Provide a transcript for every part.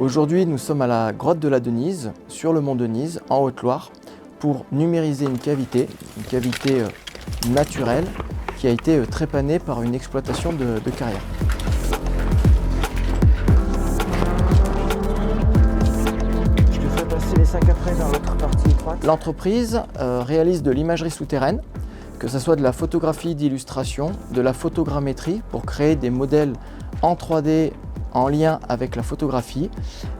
Aujourd'hui, nous sommes à la grotte de la Denise, sur le mont Denise, en Haute-Loire, pour numériser une cavité naturelle qui a été trépanée par une exploitation de carrière. Je te fais passer les sacs après vers l'autre partie étroite. L'entreprise réalise de l'imagerie souterraine, que ce soit de la photographie d'illustration, de la photogrammétrie pour créer des modèles en 3D en lien avec la photographie,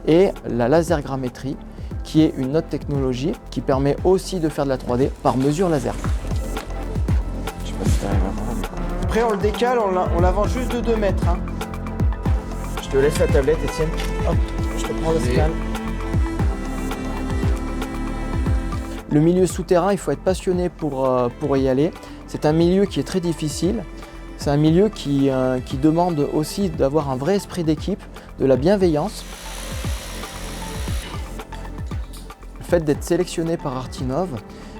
et la lasergrammétrie qui est une autre technologie qui permet aussi de faire de la 3D par mesure laser. Je sais pas si tu arrives à voir. Après on le décale, on l'avance juste de 2 mètres. Hein. Je te laisse la tablette, Étienne. Hop, je te prends le scan. Le milieu souterrain, il faut être passionné pour y aller. C'est un milieu qui est très difficile. C'est un milieu qui demande aussi d'avoir un vrai esprit d'équipe, de la bienveillance. Le fait d'être sélectionné par Artinov,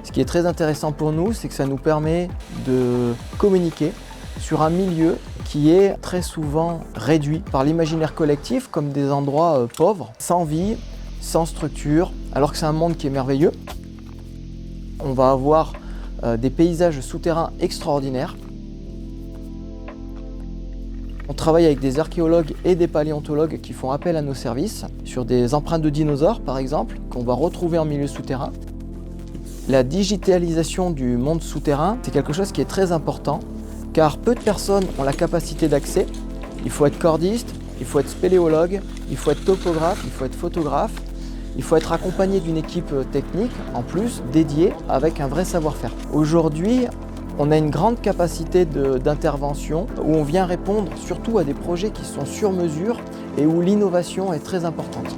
ce qui est très intéressant pour nous, c'est que ça nous permet de communiquer sur un milieu qui est très souvent réduit par l'imaginaire collectif comme des endroits pauvres, sans vie, sans structure, alors que c'est un monde qui est merveilleux. On va avoir des paysages souterrains extraordinaires. On travaille avec des archéologues et des paléontologues qui font appel à nos services sur des empreintes de dinosaures, par exemple, qu'on va retrouver en milieu souterrain. La digitalisation du monde souterrain, c'est quelque chose qui est très important, car peu de personnes ont la capacité d'accès. Il faut être cordiste, il faut être spéléologue, il faut être topographe, il faut être photographe. Il faut être accompagné d'une équipe technique, en plus, dédiée, avec un vrai savoir-faire. Aujourd'hui, on a une grande capacité d'intervention où on vient répondre surtout à des projets qui sont sur mesure et où l'innovation est très importante.